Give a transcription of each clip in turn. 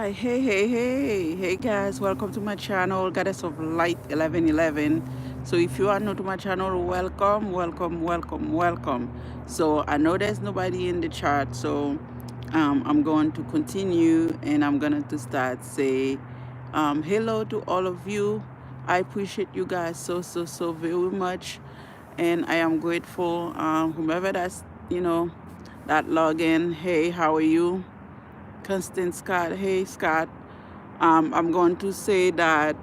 Hi, hey guys, welcome to my channel, Goddess of Light 1111. So if you are new to my channel, welcome. So I know there's nobody in the chat, so I'm going to continue and I'm going to start say hello to all of you. I appreciate you guys so very much, and I am grateful. Whomever that's that login. Hey, how are you? Constant Scott. Hey, Scott. I'm going to say that,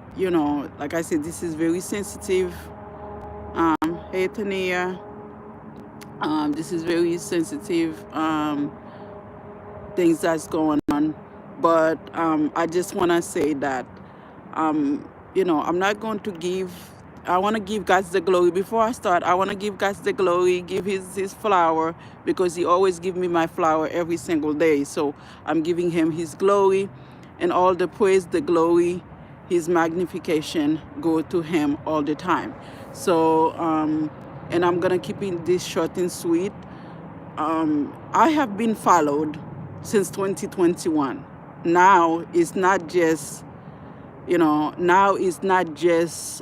like I said, this is very sensitive. Hey, Tania. This is very sensitive things that's going on. But I just want to say that, I'm not going to give, I want to give God the glory. Before I start, I want to give God the glory, give his flower, because he always give me my flower every single day. So I'm giving him his glory, and all the praise, the glory, his magnification go to him all the time. So, and I'm going to keep it this short and sweet. I have been followed since 2021. Now it's not just, now it's not just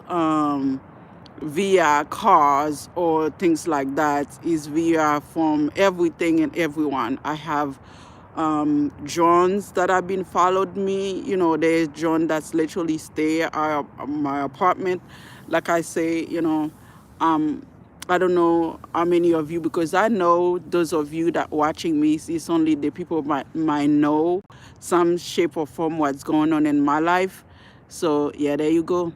via cars or things like that. It's via from everything and everyone. I have drones that have been followed me. There's drone that's literally stay at my apartment. Like I say, I don't know how many of you, because I know those of you that watching me, it's only the people might know some shape or form what's going on in my life. So yeah, there you go.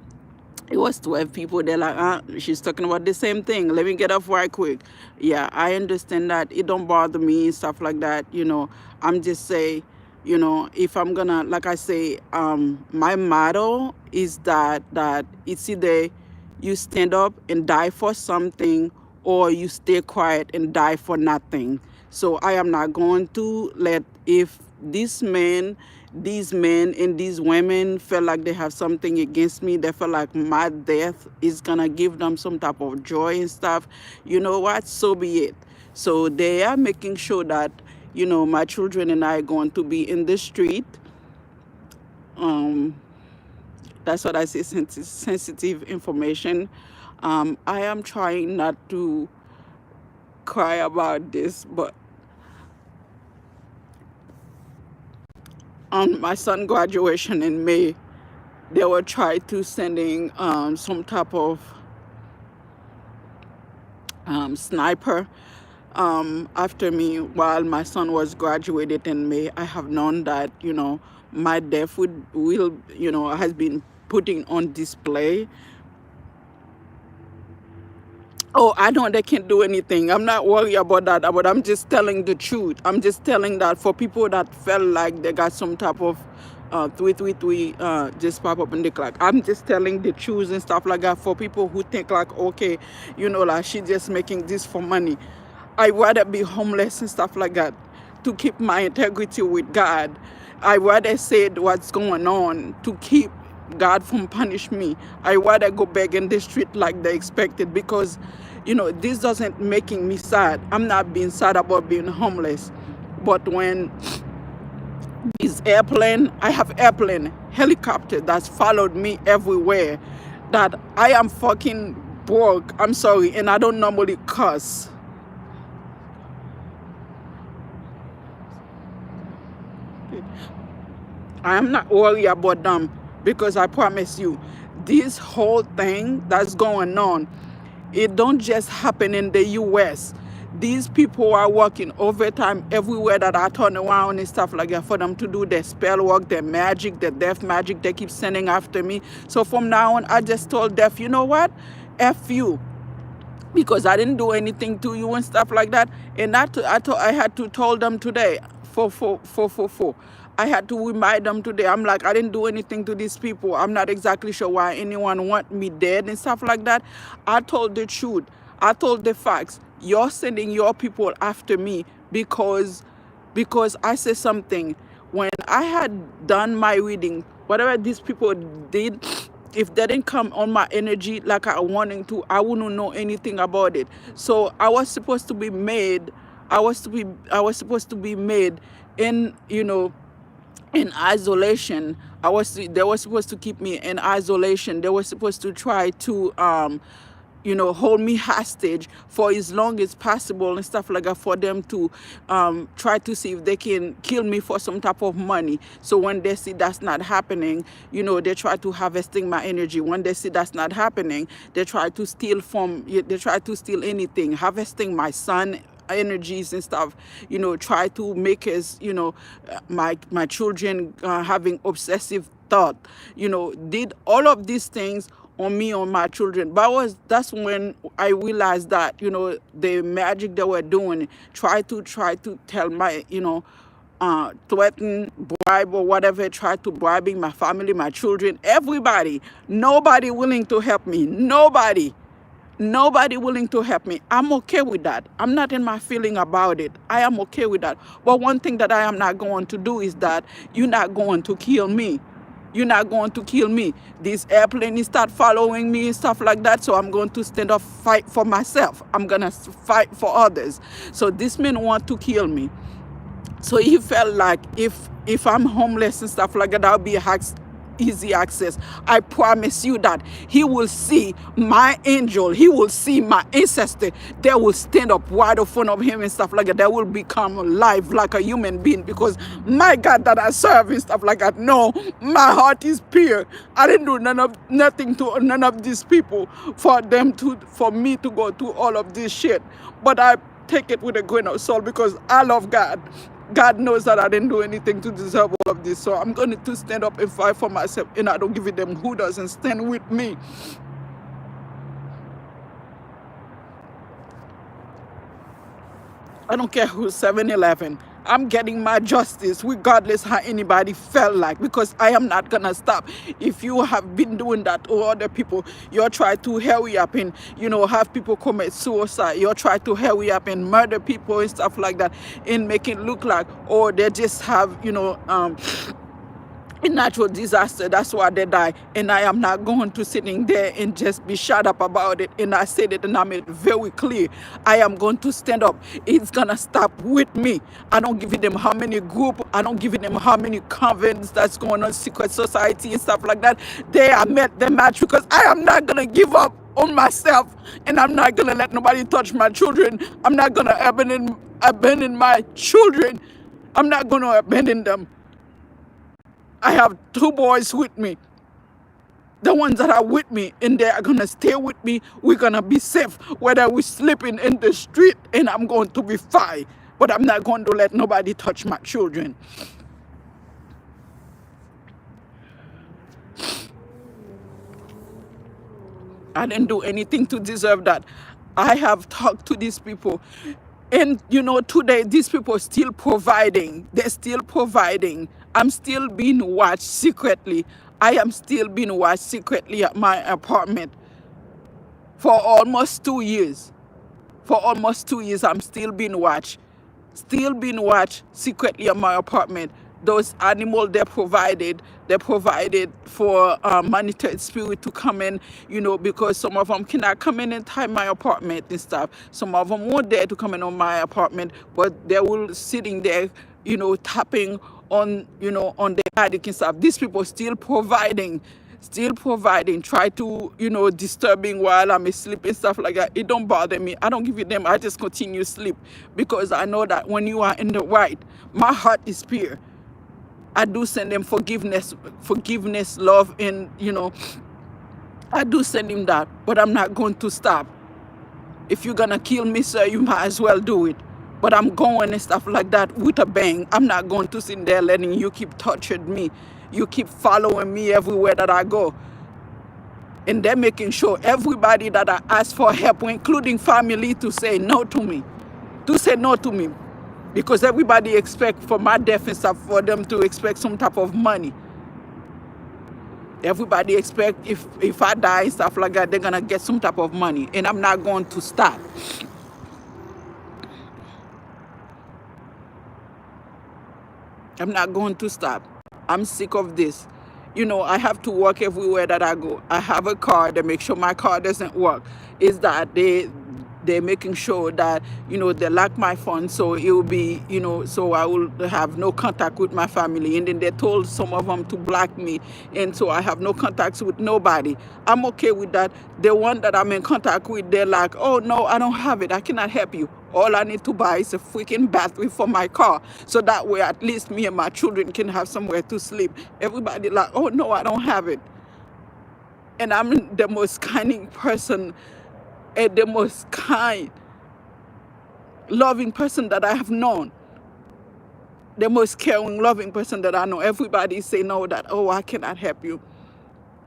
It was 12 people. They're like, she's talking about the same thing. Let me get off right quick. Yeah, I understand that. It don't bother me and stuff like that. I'm just say, if I'm gonna, like I say, my motto is that it's either you stand up and die for something, or you stay quiet and die for nothing. So I am not going to let, if these men and these women feel like they have something against me, they feel like my death is gonna give them some type of joy and stuff, you know what, so be it. So they are making sure that, my children and I are going to be in the street. That's what I say, sensitive information. I am trying not to cry about this, but on my son graduation in May, they were trying to sending some type of sniper after me while my son was graduated in May. I have known that, my death will, has been putting on display. Oh, I know they can't do anything. I'm not worried about that, but I'm just telling the truth. I'm just telling that for people that felt like they got some type of 333 just pop up in the clock. I'm just telling the truth and stuff like that for people who think like, okay, like she just making this for money. I'd rather be homeless and stuff like that to keep my integrity with God. I'd rather say what's going on to keep God from punish me. I rather go beg in the street like they expected, because this doesn't making me sad. I'm not being sad about being homeless, but when these I have airplane, helicopter that's followed me everywhere, that I am fucking broke. I'm sorry, and I don't normally cuss. I am not worried about them, because I promise you, this whole thing that's going on, it don't just happen in the US. These people are working overtime everywhere that I turn around and stuff like that for them to do their spell work, their magic, their death magic they keep sending after me. So from now on, I just told Death, you know what? F you. Because I didn't do anything to you and stuff like that. And I had to tell them today, 444. I had to remind them today. I'm like, I didn't do anything to these people. I'm not exactly sure why anyone want me dead and stuff like that. I told the truth. I told the facts. You're sending your people after me because I said something. When I had done my reading, whatever these people did, if they didn't come on my energy like I wanted to, I wouldn't know anything about it. So I was supposed to be made. I was supposed to be made in in isolation. They were supposed to keep me in isolation. They were supposed to try to hold me hostage for as long as possible and stuff like that, for them to try to see if they can kill me for some type of money. So when they see that's not happening, they try to harvesting my energy. When they see that's not happening, they try to steal anything, harvesting my son energies and stuff, try to make us, my children having obsessive thought, did all of these things on me, on my children. But that's when I realized that, the magic they were doing, try to tell my, threaten, bribe or whatever, try to bribing my family, my children, everybody, nobody willing to help me, nobody willing to help me. I'm okay with that. I'm not in my feeling about it. I am okay with that. But one thing that I am not going to do is that you're not going to kill me. You're not going to kill me. This airplane is start following me and stuff like that. So I'm going to stand up, fight for myself. I'm going to fight for others. So this man want to kill me. So he felt like if I'm homeless and stuff like that, I'll be easy access. I promise you that he will see my angel, he will see my ancestor. They will stand up right in front of him and stuff like that. They will become alive like a human being, because my God that I serve and stuff like that. No, my heart is pure. I didn't do nothing to none of these people for me to go through all of this shit. But I take it with a grain of salt because I love God. God knows that I didn't do anything to deserve all of this. So I'm going to stand up and fight for myself. And I don't give a damn who doesn't stand with me. I don't care who's 7-Eleven. I'm getting my justice regardless how anybody felt like, because I am not going to stop. If you have been doing that to other people, you're trying to hurry up and, have people commit suicide. You're trying to hurry up and murder people and stuff like that and make it look like, or they just have, a natural disaster, that's why they die. And I am not going to sitting there and just be shut up about it. And I said it and I made it very clear. I am going to stand up. It's gonna stop with me. I don't give a damn how many group, I don't give a damn how many convents that's going on, secret society and stuff like that. They are met the match, because I am not gonna give up on myself, and I'm not gonna let nobody touch my children. I'm not gonna abandon my children. I'm not gonna abandon them. I have 2 boys with me. The ones that are with me, and they are going to stay with me. We're going to be safe, whether we're sleeping in the street, and I'm going to be fine. But I'm not going to let nobody touch my children. I didn't do anything to deserve that. I have talked to these people. And, today, these people are still providing. They're still providing. I'm still being watched secretly. I am still being watched secretly at my apartment for almost 2 years. For almost 2 years, I'm still being watched. Still being watched secretly at my apartment. Those animals they provided for monitored spirit to come in, because some of them cannot come in and time my apartment and stuff. Some of them weren't there to come in on my apartment, but they were sitting there, tapping on, on the attic and stuff. These people still providing, try to, disturbing while I'm asleep and stuff like that. It don't bother me. I don't give a damn. I just continue sleep, because I know that when you are in the right, my heart is pure. I do send them forgiveness, love, and, I do send him that, but I'm not going to stop. If you're going to kill me, sir, you might as well do it. But I'm going and stuff like that with a bang. I'm not going to sit there letting you keep torturing me. You keep following me everywhere that I go. And they're making sure everybody that I ask for help, including family, to say no to me. Because everybody expect for my death and stuff, for them to expect some type of money. Everybody expect if I die and stuff like that, they're going to get some type of money. And I'm not going to stop. I'm not going to stop. I'm sick of this. I have to work everywhere that I go. I have a car to make sure my car doesn't work. Is that they're making sure that, they lock my phone, so it will be, so I will have no contact with my family. And then they told some of them to block me, and so I have no contacts with nobody. I'm okay with that. The one that I'm in contact with, they're like, oh no, I don't have it, I cannot help you. All I need to buy is a freaking battery for my car, so that way at least me and my children can have somewhere to sleep. Everybody like, oh no, I don't have it. And I'm the most kind person, and the most kind, loving person that I have known. The most caring, loving person that I know. Everybody say no, that, oh, I cannot help you.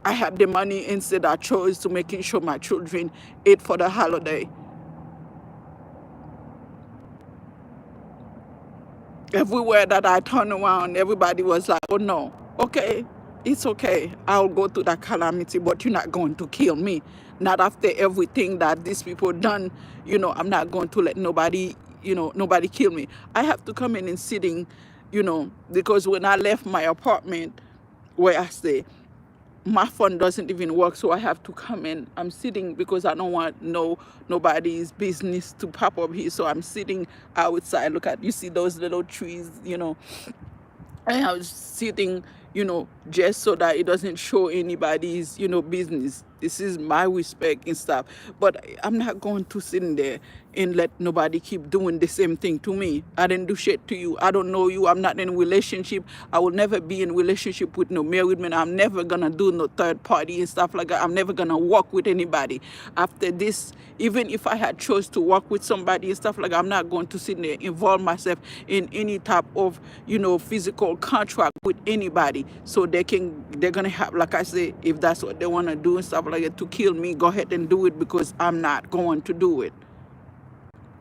I had the money, instead I chose to making sure my children ate for the holiday. Everywhere that I turn around, everybody was like, oh no, okay, it's okay. I'll go to that calamity, but you're not going to kill me. Not after everything that these people done. I'm not going to let nobody, nobody kill me. I have to come in and sitting, because when I left my apartment where I stay, my phone doesn't even work, so I have to come in. I'm sitting because I don't want nobody's business to pop up here. So I'm sitting outside. Look at, you see those little trees, and I was sitting, just so that it doesn't show anybody's, business. This is my respect and stuff. But I'm not going to sit in there and let nobody keep doing the same thing to me. I didn't do shit to you. I don't know you. I'm not in a relationship. I will never be in a relationship with no married man. I'm never going to do no third party and stuff like that. I'm never going to walk with anybody. After this, even if I had chose to walk with somebody and stuff like that, I'm not going to sit there, involve myself in any type of, physical contract with anybody. So they're going to have, like I say, if that's what they want to do and stuff like that, to kill me, go ahead and do it, because I'm not going to do it.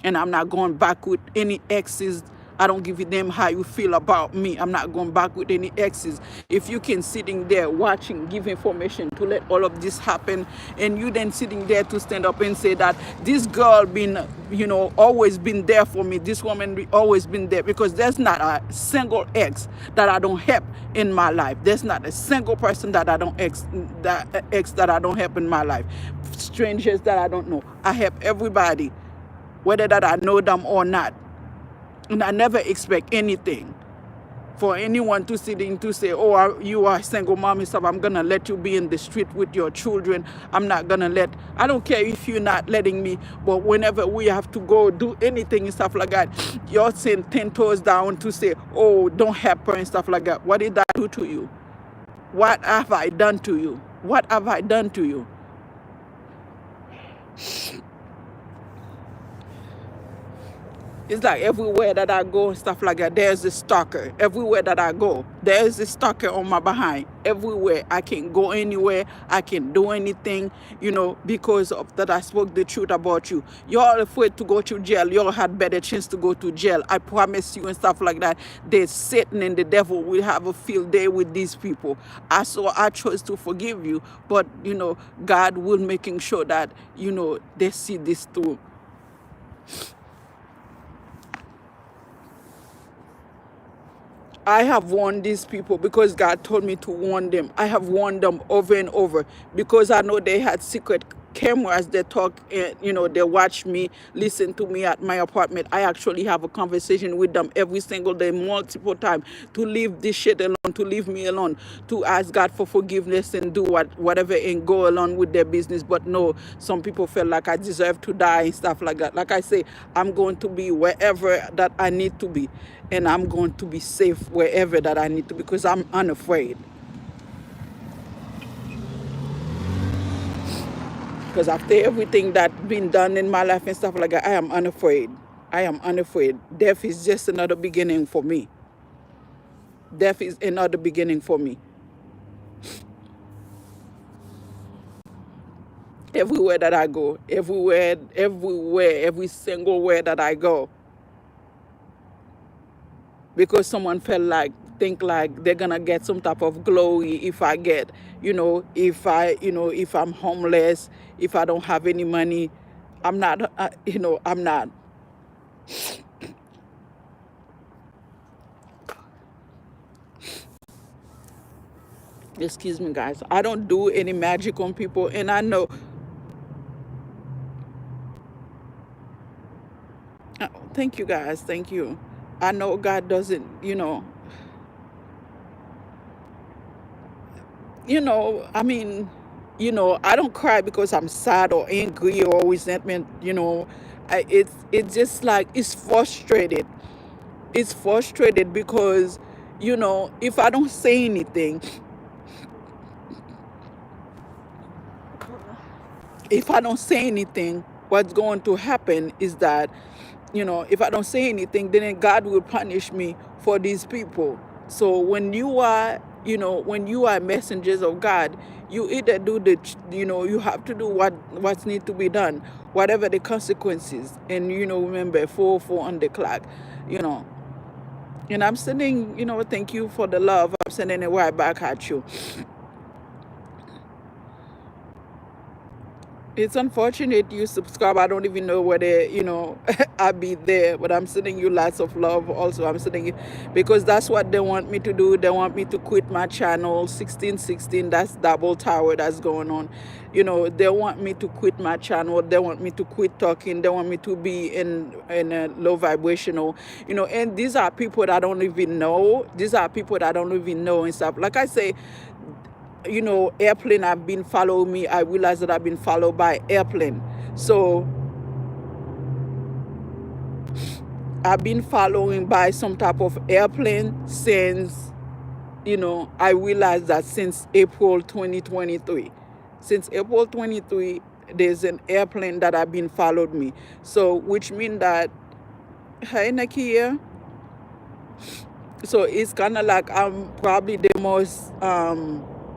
And I'm not going back with any exes. I don't give a damn how you feel about me. I'm not going back with any exes. If you can sitting there watching, give information to let all of this happen, and you then sitting there to stand up and say that this girl been, always been there for me. This woman always been there, because there's not a single ex that I don't help in my life. There's not a single person that I don't that I don't help in my life. Strangers that I don't know, I help everybody, whether that I know them or not. And I never expect anything for anyone to sit in to say, oh, you are a single mom and stuff, I'm going to let you be in the street with your children. I'm not going to I don't care if you're not letting me, but whenever we have to go do anything and stuff like that, you're saying 10 toes down to say, oh, don't help her and stuff like that. What did I do to you? What have I done to you? What have I done to you? It's like everywhere that I go, stuff like that, there's a stalker. Everywhere that I go, there's a stalker on my behind. Everywhere. I can go anywhere. I can do anything, because of that I spoke the truth about you. You're afraid to go to jail. You all had better chance to go to jail. I promise you and stuff like that. There's Satan and the devil will have a field day with these people. I chose to forgive you, but, God will making sure that, they see this through. I have warned these people because God told me to warn them. I have warned them over and over, because I know they had secret cameras. They talk, they watch me, listen to me at my apartment. I actually have a conversation with them every single day, multiple times, to leave this shit alone, to leave me alone, to ask God for forgiveness and do whatever and go along with their business. But no, some people felt like I deserve to die and stuff like that. Like I say, I'm going to be wherever that I need to be, and I'm going to be safe wherever that I need to, because I'm unafraid. Because after everything that's been done in my life and stuff like that, I am unafraid. I am unafraid. Death is just another beginning for me. Death is another beginning for me. Everywhere that I go, everywhere, every single where that I go. Because someone think like they're gonna get some type of glory if I get, if I'm homeless, if I don't have any money. I'm not, I'm not. Excuse me, guys. I don't do any magic on people, and I know Thank you, guys. Thank you. I know God doesn't, I mean, I don't cry because I'm sad or angry or resentment. It's just like it's frustrated. It's frustrated because, if I don't say anything, what's going to happen is that, if I don't say anything, then God will punish me for these people. So when you are messengers of God, you either do you have to do what's need to be done, whatever the consequences. And remember, 4 on the clock, you know. And I'm sending, thank you for the love. I'm sending it right back at you. It's unfortunate you subscribe. I don't even know whether, I'll be there, but I'm sending you lots of love. Also, I'm sending you because that's what they want me to do. They want me to quit my channel. 1616, that's double tower that's going on. They want me to quit my channel. They want me to quit talking. They want me to be in a low vibrational, and these are people that I don't even know. These are people that I don't even know and stuff. Like I say, airplane have been following me. I realized that I've been followed by airplane. So I've been following by some type of airplane since, I realized that since April 2023. Since April 23, there's an airplane that have been followed me. So which means that, hey Nakia, so it's kind of like I'm probably the most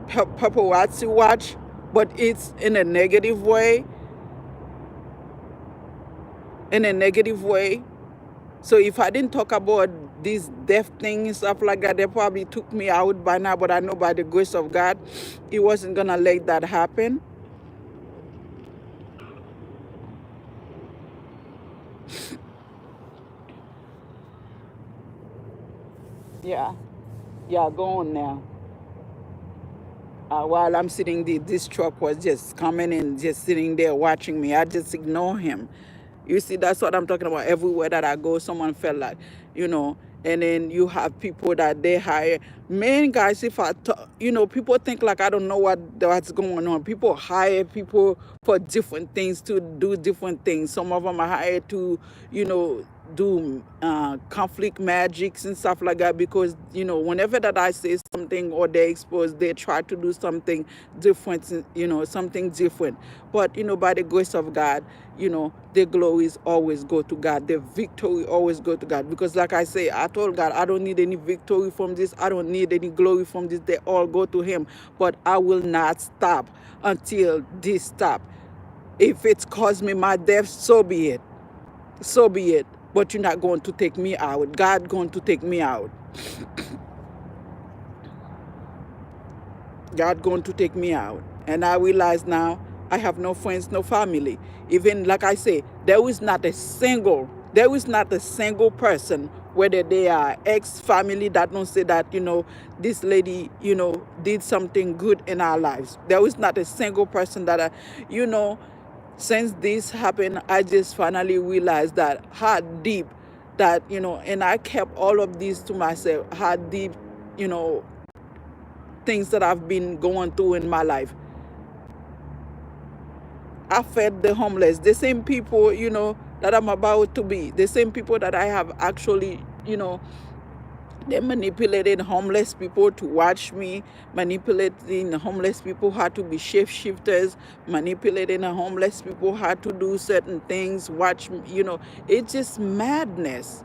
paparazzi watch, but it's in a negative way. In a negative way. So if I didn't talk about these death things, stuff like that, they probably took me out by now. But I know by the grace of God, He wasn't gonna let that happen. Yeah, yeah, go on now. While I'm sitting there, this truck was just coming and just sitting there watching me. I just ignore him. You see, that's what I'm talking about. Everywhere that I go, someone felt like, and then you have people that they hire. Man, guys, if people think like I don't know what's going on. People hire people for different things to do different things. Some of them are hired to, do conflict magics and stuff like that because whenever that I say something or they expose, they try to do something different, something different. But by the grace of God, the glories always go to God. The victory always go to God. Because like I say, I told God, I don't need any victory from this. I don't need any glory from this. They all go to Him. But I will not stop until this stop. If it's caused me my death, so be it. So be it. But you're not going to take me out. God going to take me out. God going to take me out. And I realize now I have no friends, no family. Even like I say, there is not a single person, whether they are ex-family that don't say that, this lady, did something good in our lives. There is not a single person that, since this happened, I just finally realized that how deep that, and I kept all of this to myself, how deep, you know, things that I've been going through in my life. I fed the homeless, the same people, that I'm about to be, the same people that I have actually, they manipulated homeless people to watch me, manipulating homeless people how to be shifters, manipulating the homeless people how to do certain things, watch me, it's just madness.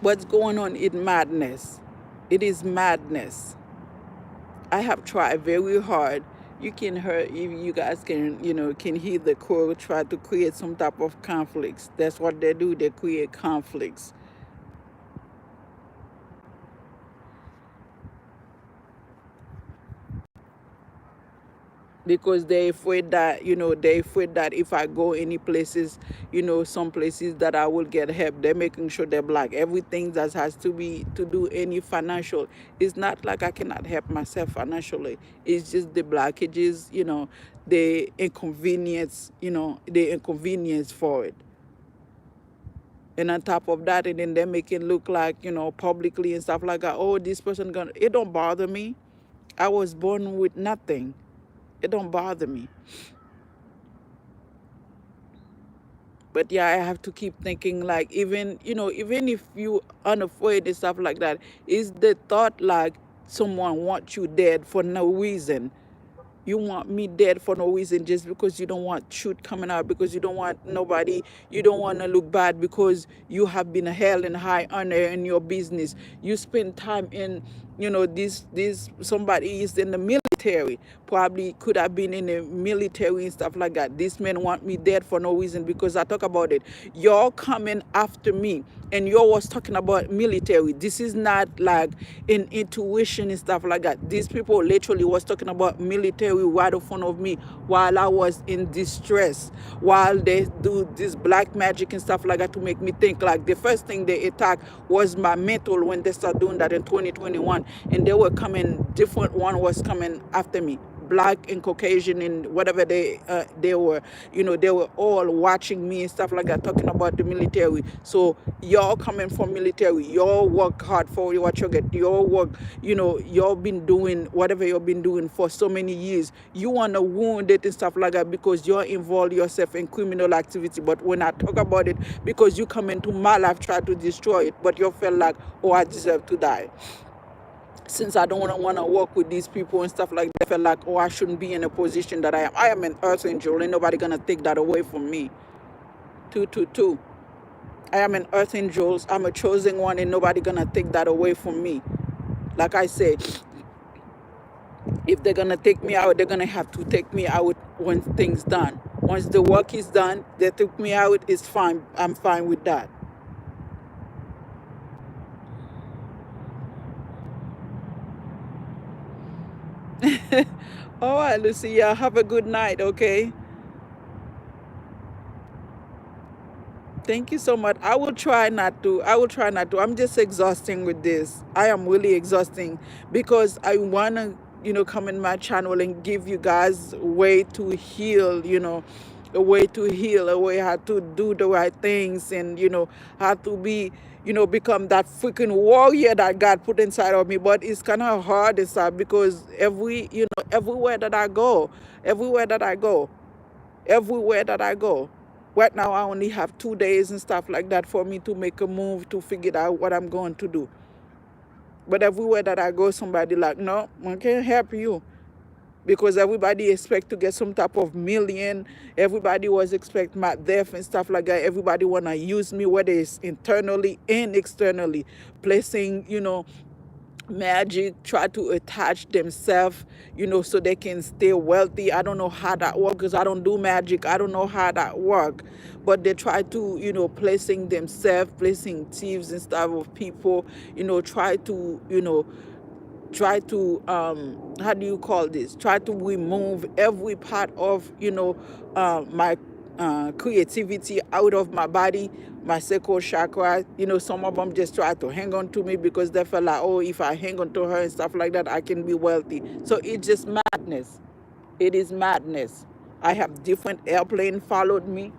What's going on in madness? It is madness. I have tried very hard. You can hear, if you guys can, can hear the crow try to create some type of conflicts. That's what they do. They create conflicts. because they're afraid that, if I go any places, some places that I will get help. They're making sure they're black. Everything that has to be to do any financial. It's not like I cannot help myself financially. It's just the blockages, the inconvenience for it. And on top of that, and then they make it look like, publicly and stuff like that, oh, this person gonna, it don't bother me. I was born with nothing. It don't bother me. But yeah, I have to keep thinking, like, even if you unafraid and stuff like that, is the thought like someone wants you dead for no reason? You want me dead for no reason, just because you don't want truth coming out, because you don't want nobody, you don't want to look bad, because you have been held in high honor in your business. You spend time in, this somebody is in the military, probably could have been in the military and stuff like that. This man want me dead for no reason, because I talk about it. Y'all coming after me, and y'all was talking about military. This is not like an intuition and stuff like that. These people literally was talking about military right in front of me while I was in distress, while they do this black magic and stuff like that to make me think. Like, the first thing they attacked was my mental when they started doing that in 2021, and they were coming, different one was coming after me, black and Caucasian and whatever they were, they were all watching me and stuff like that, talking about the military. So y'all coming from military, y'all work hard for what you get, y'all work, y'all been doing whatever you've been doing for so many years. You want to wound it and stuff like that because you're involved yourself in criminal activity. But when I talk about it, because you come into my life, try to destroy it, but you feel like, oh, I deserve to die. Since I don't want to work with these people and stuff like that, I feel like, oh, I shouldn't be in a position that I am. I am an earth angel. Ain't nobody gonna take that away from me. Two. I am an earth angel. I'm a chosen one, and nobody gonna take that away from me. Like I said, if they're gonna take me out, they're gonna have to take me out when things done. Once the work is done, they took me out. It's fine. I'm fine with that. All right, Lucia. Have a good night. Okay. Thank you so much. I will try not to. I'm just exhausting with this. I am really exhausting because I want to, come in my channel and give you guys a way to heal, a way to heal, a way how to do the right things, and, how to be, become that freaking warrior that God put inside of me. But it's kind of hard and stuff because everywhere that I go, everywhere that I go, everywhere that I go. Right now, I only have 2 days and stuff like that for me to make a move to figure out what I'm going to do. But everywhere that I go, somebody like, no, I can't help you. Because everybody expect to get some type of million. Everybody was expect my death and stuff like that. Everybody want to use me, whether it's internally and externally. Placing, magic, try to attach themselves, so they can stay wealthy. I don't know how that works because I don't do magic. I don't know how that works. But they try to, placing themselves, placing thieves and stuff of people, try to how do you call this, try to remove every part of my creativity out of my body, my sacral chakra. Some of them just try to hang on to me because they feel like, oh, if I hang on to her and stuff like that, I can be wealthy. So it's just madness. It is madness. I have different airplane followed me,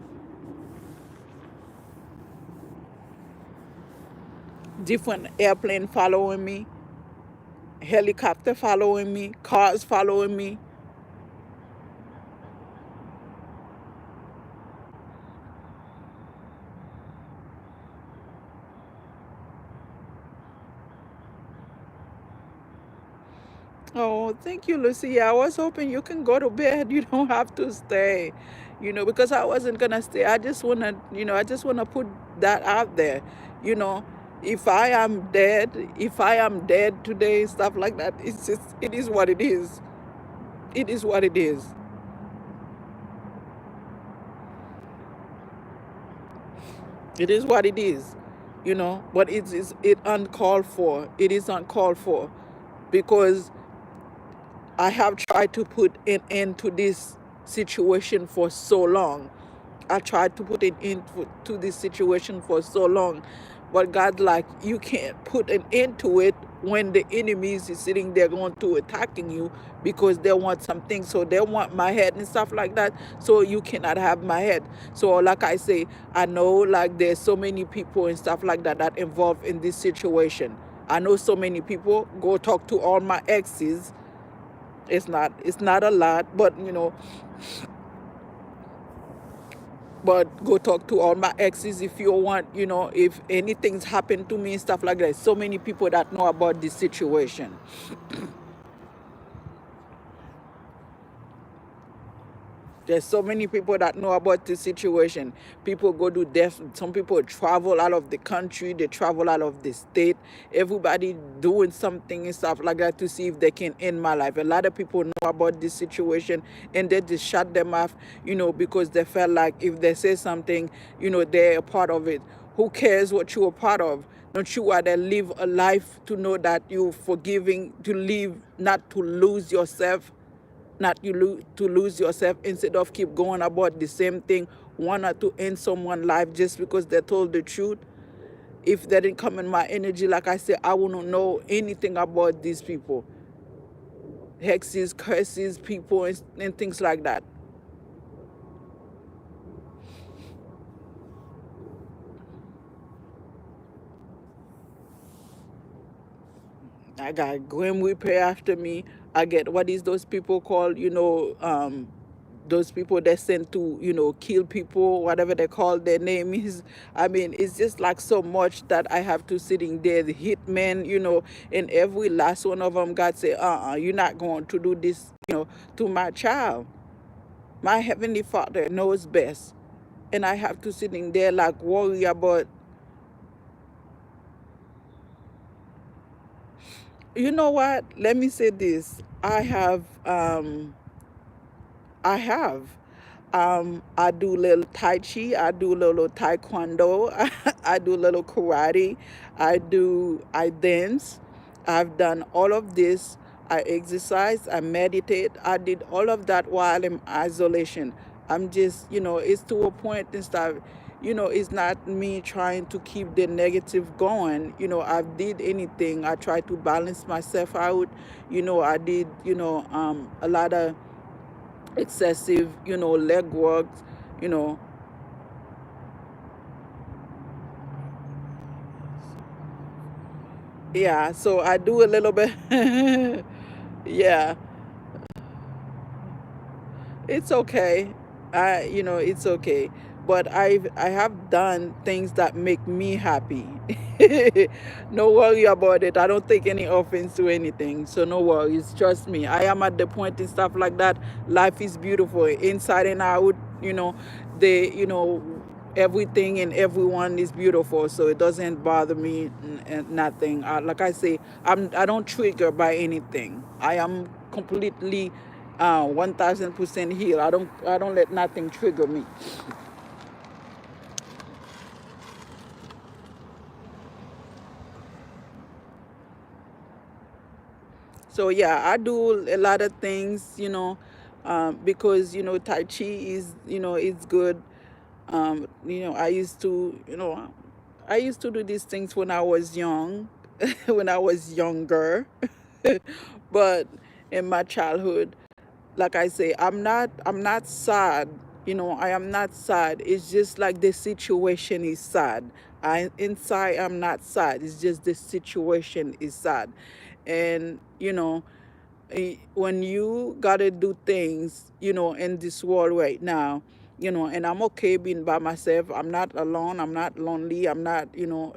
different airplane following me, helicopter following me, cars following me. Oh, thank you, Lucy. I was hoping you can go to bed. You don't have to stay, because I wasn't gonna stay. I just wanna put that out there, you know. If I am dead today, stuff like that, it is what it is. It is what it is. It is what it is, but it uncalled for. It is uncalled for because I have tried to put an end to this situation for so long. I tried to put an end to this situation for so long. But God, like, you can't put an end to it when the enemies is sitting there going to attacking you because they want something. So they want my head and stuff like that. So you cannot have my head. So like I say, I know like there's so many people and stuff like that that involved in this situation. I know so many people. Go talk to all my exes. It's not a lot, but go talk to all my exes if you want, if anything's happened to me and stuff like that. So many people that know about this situation. There's so many people that know about the situation. People go to death. Some people travel out of the country. They travel out of the state. Everybody doing something and stuff like that to see if they can end my life. A lot of people know about this situation and they just shut them off, because they felt like if they say something, they're a part of it. Who cares what you're a part of? Don't you rather live a life to know that you're forgiving, to live, not to lose yourself? Not to lose yourself instead of keep going about the same thing, wanting to end someone's life just because they told the truth. If they didn't come in my energy, like I said, I wouldn't know anything about these people, hexes, curses, people, and things like that. I got Grim Reaper after me. I get, what is those people called, those people that sent to, kill people, whatever they call their name is. I mean, it's just like so much that I have to sitting there, the hitmen, and every last one of them, God say, you're not going to do this, to my child. My Heavenly Father knows best. And I have to sitting there like worry about, you know what? Let me say this. I have. I do little Tai Chi, I do little Taekwondo, I do little karate, I dance. I've done all of this. I exercise, I meditate. I did all of that while in isolation. I'm just, it's to a point and stuff. It's not me trying to keep the negative going. I did anything. I tried to balance myself out. I did, a lot of excessive, leg work, you know. Yeah, so I do a little bit. Yeah, it's okay. It's okay. But I have done things that make me happy. No worry about it. I don't take any offense to anything. So no worries. Trust me. I am at the point and stuff like that. Life is beautiful. Inside and out, they, everything and everyone is beautiful. So it doesn't bother me and nothing. Like I say, I don't trigger by anything. I am completely 1000% healed. I don't let nothing trigger me. So yeah, I do a lot of things, because Tai Chi is, it's good. I used to do these things when I was young, when I was younger, but in my childhood, like I say, I'm not sad. I am not sad. It's just like the situation is sad. Inside I'm not sad. It's just the situation is sad. And when you gotta do things, in this world right now, and I'm okay being by myself. I'm not alone. I'm not lonely. I'm not,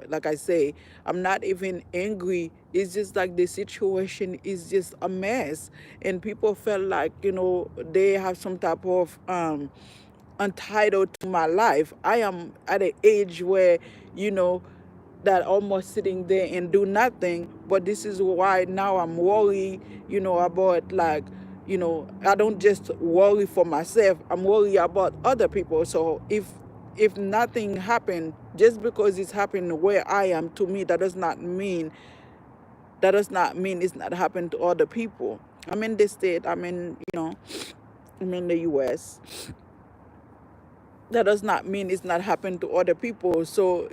like I say, I'm not even angry. It's just like the situation is just a mess. And people felt like, they have some type of entitled to my life. I am at an age where, you know, that almost sitting there and do nothing. But this is why now I'm worried, about like, I don't just worry for myself. I'm worried about other people. So if nothing happened, just because it's happened where I am, to me, that does not mean it's not happening to other people. I'm in the state. I'm in, I'm in the U.S. That does not mean it's not happening to other people. So,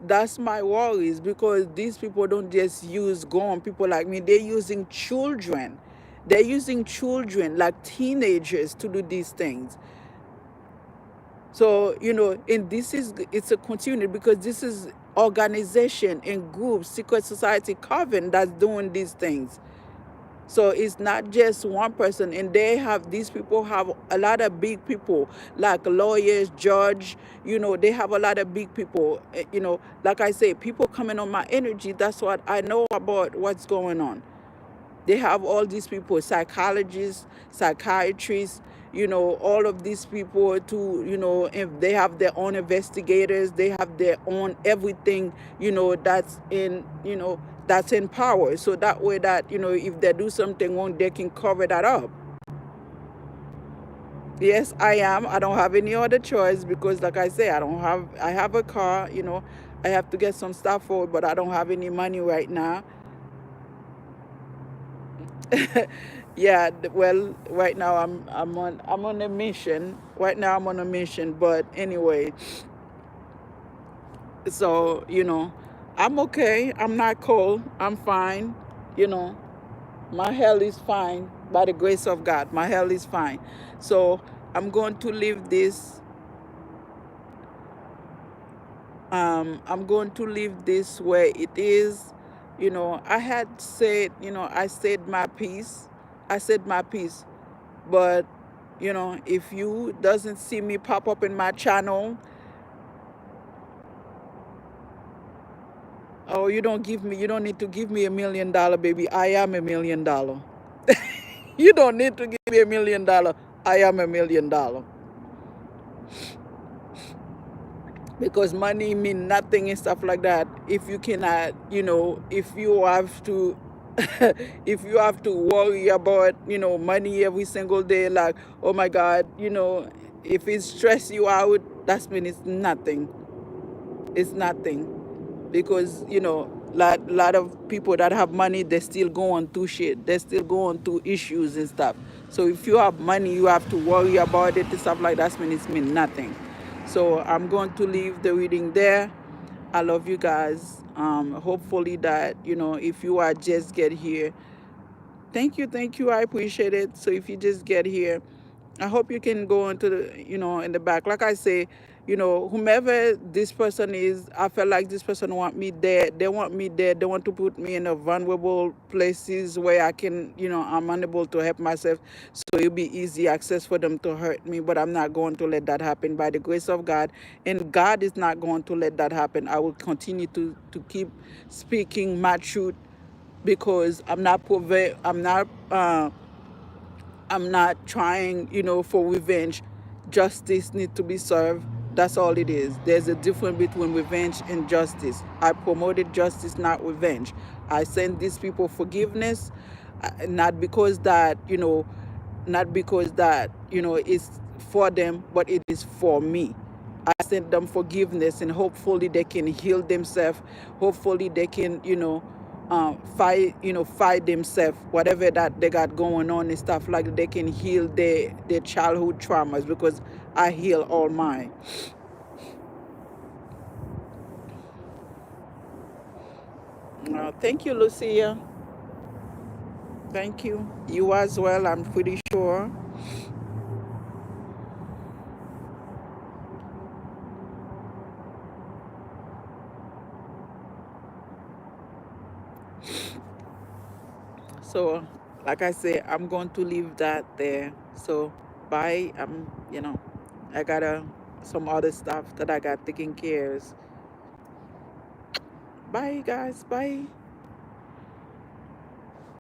that's my worries, because these people don't just use grown people like me. They're using children. They're using children like teenagers to do these things. So, and it's a continuity, because this is organization and groups, secret society coven that's doing these things. So it's not just one person, and these people have a lot of big people, like lawyers, judge. They have a lot of big people. Like I say, people coming on my energy. That's what I know about what's going on. They have all these people, psychologists, psychiatrists, all of these people to, if they have their own investigators, they have their own everything, that's in power. So that way that, if they do something wrong, they can cover that up. Yes, I am. I don't have any other choice, because like I say, I have a car, I have to get some stuff for it, but I don't have any money right now. Yeah, well, right now I'm on a mission. Right now I'm on a mission, but anyway, so, I'm okay. I'm not cold. I'm fine. You know, my health is fine by the grace of God. My health is fine. So, I'm going to leave this I'm going to leave this where it is. I had said, I said my piece. I said my piece. But, if you doesn't see me pop up in my channel, or you don't need to give me $1 million, baby. I am $1 million. You don't need to give me $1 million. I am $1 million. Because money mean nothing and stuff like that if you cannot, if you have to if you have to worry about, money every single day, like, oh my God, if it stress you out, that's mean it's nothing. It's nothing. Because, lot of people that have money, they're still going through shit. They're still going through issues and stuff. So if you have money, you have to worry about it and stuff like that. Mean it's mean nothing. So I'm going to leave the reading there. I love you guys. Hopefully that, if you are just get here, thank you. I appreciate it. So if you just get here, I hope you can go into the, in the back. Like I say, whomever this person is, I feel like this person want me there. They want me there. They want to put me in a vulnerable places where I can, I'm unable to help myself. So it'll be easy access for them to hurt me. But I'm not going to let that happen by the grace of God. And God is not going to let that happen. I will continue to keep speaking my truth, because I'm not trying, for revenge. Justice needs to be served. That's all it is. There's a difference between revenge and justice. I promoted justice, not revenge. I send these people forgiveness, not because that, it's for them, but it is for me. I send them forgiveness, and hopefully they can heal themselves. Hopefully they can, fight themselves, whatever that they got going on and stuff, like that. They can heal their childhood traumas, because I heal all mine. Thank you, Lucia. Thank you. You as well, I'm pretty sure. So, like I say, I'm going to leave that there. So, bye. I gotta some other stuff that I got taking care of. Bye, guys. Bye.